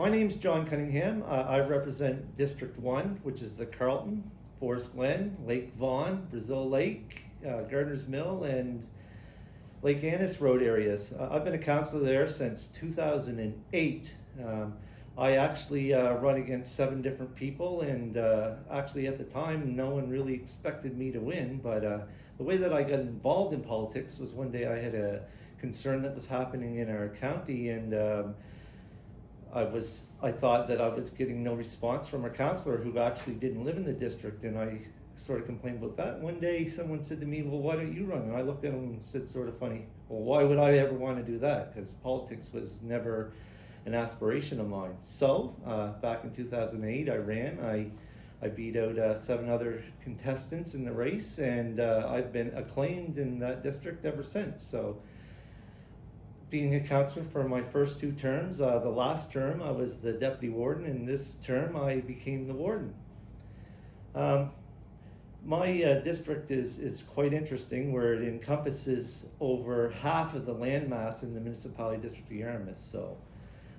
My name's John Cunningham. I represent District 1, which is the Carlton, Forest Glen, Lake Vaughan, Brazil Lake, Gardner's Mill, and Lake Annis Road areas. I've been a councillor there since 2008. I actually run against 7 different people, and actually at the time no one really expected me to win, but the way that I got involved in politics was one day I had a concern that was happening in our county, and I thought that I was getting no response from our councillor who actually didn't live in the district, and I sort of complained about that. One day someone said to me, well, why don't you run? And I looked at him and said sort of funny, well, why would I ever want to do that? Because politics was never an aspiration of mine. So back in 2008 I ran. I beat out 7 other contestants in the race, and I've been acclaimed in that district ever since. So being a councillor for my first 2 terms, the last term I was the deputy warden, and this term I became the warden. My district is quite interesting, where it encompasses over half of the landmass in the municipality district of Yarmouth. So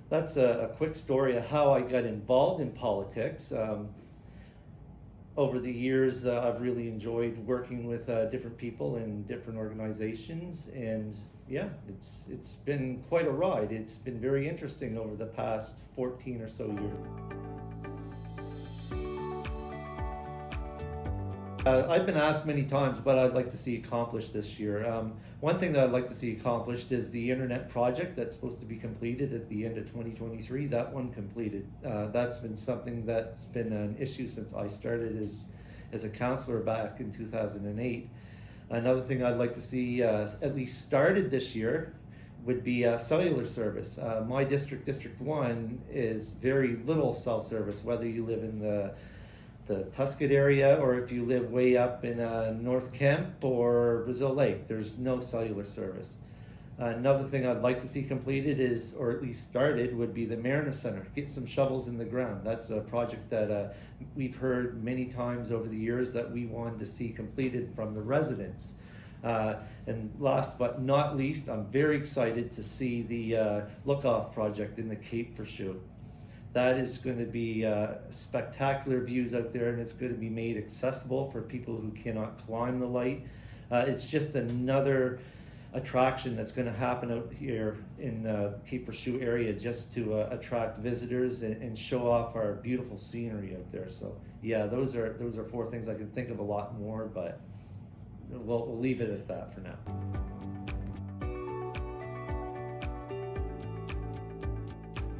that's a quick story of how I got involved in politics. Over the years, I've really enjoyed working with different people in different organizations, and yeah, it's been quite a ride. It's been very interesting over the past 14 or so years. I've been asked many times what I'd like to see accomplished this year. One thing that I'd like to see accomplished is the internet project that's supposed to be completed at the end of 2023. That one completed. That's been something that's been an issue since I started as a councillor back in 2008. Another thing I'd like to see at least started this year would be cellular service. My district, District 1, is very little cell service, whether you live in the Tuscot area or if you live way up in North Kemp or Brazil Lake. There's no cellular service. Another thing I'd like to see completed is, or at least started, would be the Mariner Center. Get some shovels in the ground. That's a project that we've heard many times over the years that we wanted to see completed from the residents. And last but not least, I'm very excited to see the look-off project in the Cape for Shoe. That is going to be spectacular views out there, and it's going to be made accessible for people who cannot climb the light. It's just another attraction that's going to happen out here in Cape for Shoe area, just to attract visitors and show off our beautiful scenery out there. So yeah, those are 4 things. I can think of a lot more, but we'll leave it at that for now.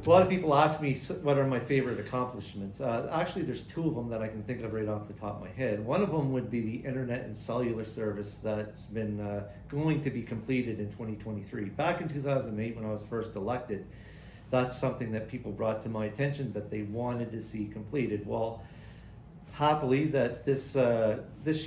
A lot of people ask me what are my favorite accomplishments. Actually, there's 2 of them that I can think of right off the top of my head. One of them would be the internet and cellular service that's been going to be completed in 2023. Back in 2008, when I was first elected, that's something that people brought to my attention that they wanted to see completed. Well, happily, that this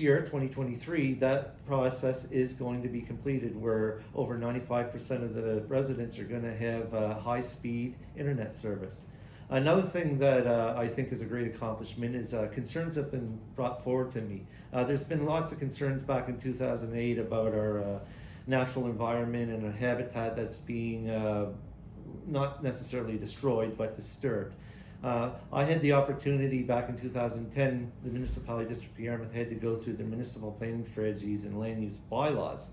year, 2023, that process is going to be completed, where over 95% of the residents are going to have high-speed internet service. Another thing that I think is a great accomplishment is concerns have been brought forward to me. There's been lots of concerns back in 2008 about our natural environment and our habitat that's being not necessarily destroyed, but disturbed. I had the opportunity back in 2010, the municipality district of Yarmouth had to go through their municipal planning strategies and land use bylaws.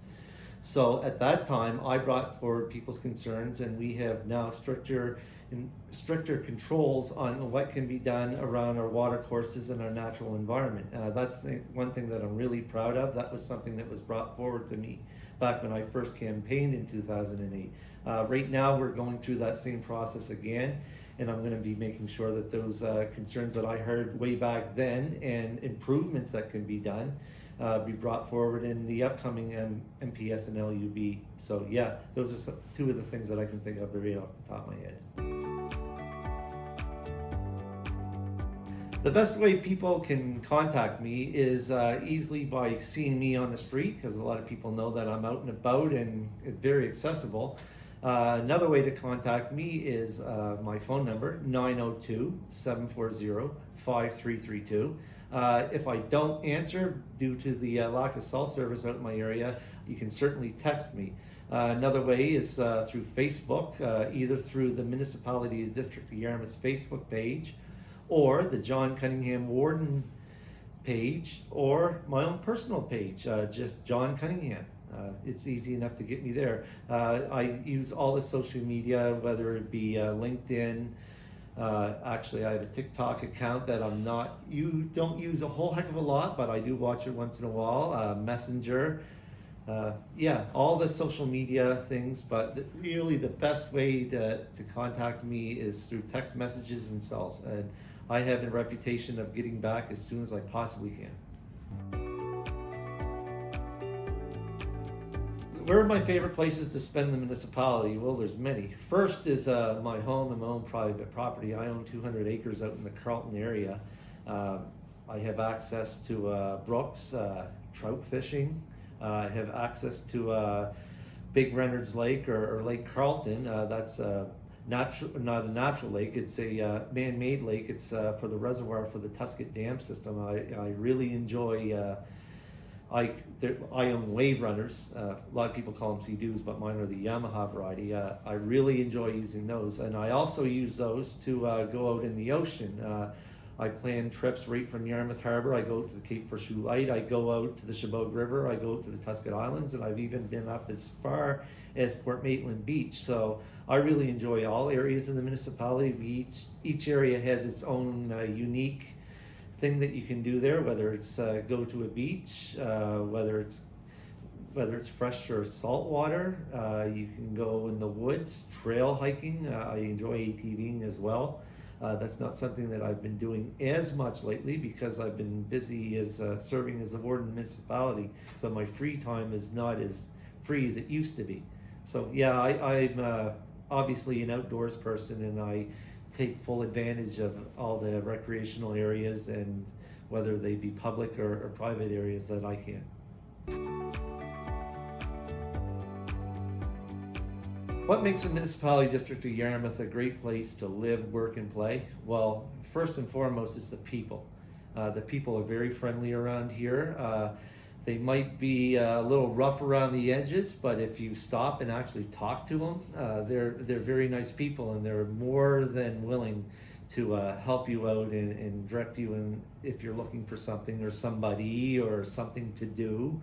So at that time, I brought forward people's concerns, and we have now stricter controls on what can be done around our water courses and our natural environment. That's one thing that I'm really proud of. That was something that was brought forward to me back when I first campaigned in 2008. Right now, we're going through that same process again, and I'm going to be making sure that those concerns that I heard way back then and improvements that can be done be brought forward in the upcoming MPS and LUB. So yeah, those are 2 of the things that I can think of right off the top of my head. The best way people can contact me is easily by seeing me on the street, because a lot of people know that I'm out and about and it's very accessible. Another way to contact me is my phone number, 902-740-5332. If I don't answer due to the lack of cell service out in my area, you can certainly text me. Another way is through Facebook, either through the Municipality District of Yarmouth's Facebook page, or the John Cunningham Warden page, or my own personal page, just John Cunningham. It's easy enough to get me there. I use all the social media, whether it be LinkedIn. Actually, I have a TikTok account that you don't use a whole heck of a lot, but I do watch it once in a while. Messenger. Yeah, all the social media things, but really the best way to contact me is through text messages and cells. And I have a reputation of getting back as soon as I possibly can. Where are my favorite places to spend the municipality? Well, there's many. First is my home and my own private property. I own 200 acres out in the Carleton area. I have access to brooks, trout fishing. I have access to Big Reynolds Lake or Lake Carleton. That's not a natural lake. It's a man-made lake. It's for the reservoir for the Tusket Dam system. I really enjoy. I own wave runners. A lot of people call them Sea-Doos, but mine are the Yamaha variety. I really enjoy using those, and I also use those to go out in the ocean. I plan trips right from Yarmouth Harbor. I go to the Cape for Shoe Light. I go out to the Chabot River. I go to the Tusket Islands, and I've even been up as far as Port Maitland Beach. So I really enjoy all areas of the municipality. Each area has its own unique thing that you can do there, whether it's go to a beach, whether it's fresh or salt water. You can go in the woods, trail hiking. I enjoy ATVing as well. That's not something that I've been doing as much lately because I've been busy as serving as the warden of the municipality. So my free time is not as free as it used to be. So yeah, I'm obviously an outdoors person, and I take full advantage of all the recreational areas, and whether they be public or private areas that I can. What makes the Municipality District of Yarmouth a great place to live, work, and play? Well, first and foremost, it's the people. The people are very friendly around here. They might be a little rough around the edges, but if you stop and actually talk to them, they're very nice people, and they're more than willing to help you out and direct you in if you're looking for something or somebody or something to do.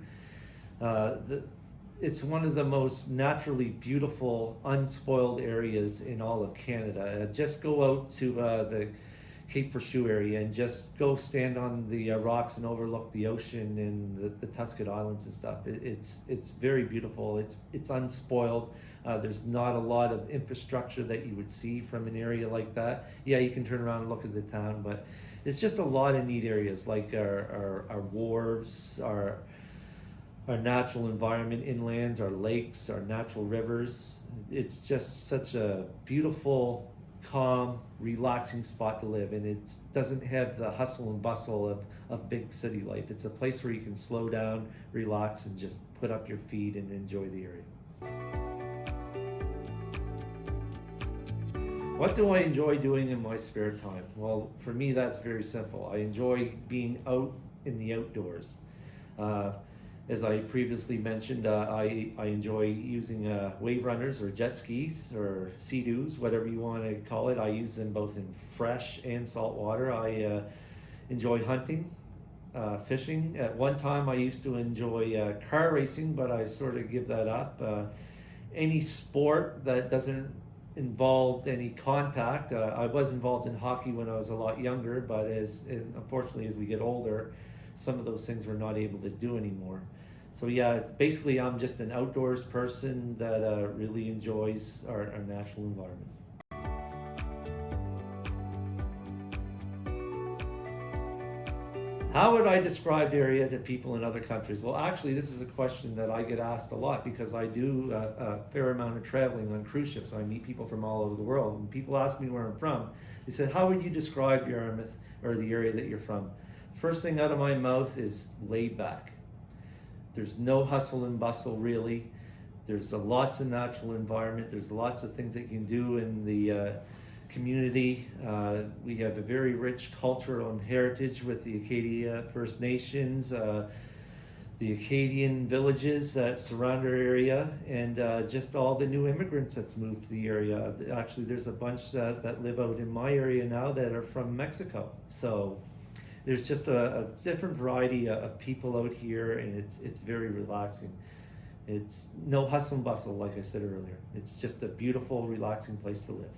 It's one of the most naturally beautiful, unspoiled areas in all of Canada. Just go out to the Cape for Shoe area and just go stand on the rocks and overlook the ocean and the Tusket Islands and stuff. It's very beautiful. It's unspoiled. There's not a lot of infrastructure that you would see from an area like that. Yeah, you can turn around and look at the town, but it's just a lot of neat areas like our wharves, our natural environment, inlands, our lakes, our natural rivers. It's just such a beautiful, calm, relaxing spot to live, and it doesn't have the hustle and bustle of big city life. It's a place where you can slow down, relax, and just put up your feet and enjoy the area. What do I enjoy doing in my spare time? Well, for me, that's very simple. I enjoy being out in the outdoors. As I previously mentioned, I enjoy using wave runners or jet skis or Sea-Doos, whatever you want to call it. I use them both in fresh and salt water. I enjoy hunting, fishing. At one time I used to enjoy car racing, but I sort of give that up. Any sport that doesn't involve any contact. I was involved in hockey when I was a lot younger, but as unfortunately as we get older, some of those things we're not able to do anymore. So yeah, basically I'm just an outdoors person that really enjoys our natural environment. How would I describe the area to people in other countries? Well, actually, this is a question that I get asked a lot because I do a fair amount of traveling on cruise ships. I meet people from all over the world, and people ask me where I'm from. They said, how would you describe Yarmouth or the area that you're from? First thing out of my mouth is laid back. There's no hustle and bustle really. There's lots of natural environment. There's lots of things that you can do in the community. We have a very rich cultural and heritage with the Acadia First Nations. the Acadian villages that surround our area, and just all the new immigrants that's moved to the area. Actually, there's a bunch that live out in my area now that are from Mexico. So there's just a different variety of people out here, and it's very relaxing. It's no hustle and bustle, like I said earlier. It's just a beautiful, relaxing place to live.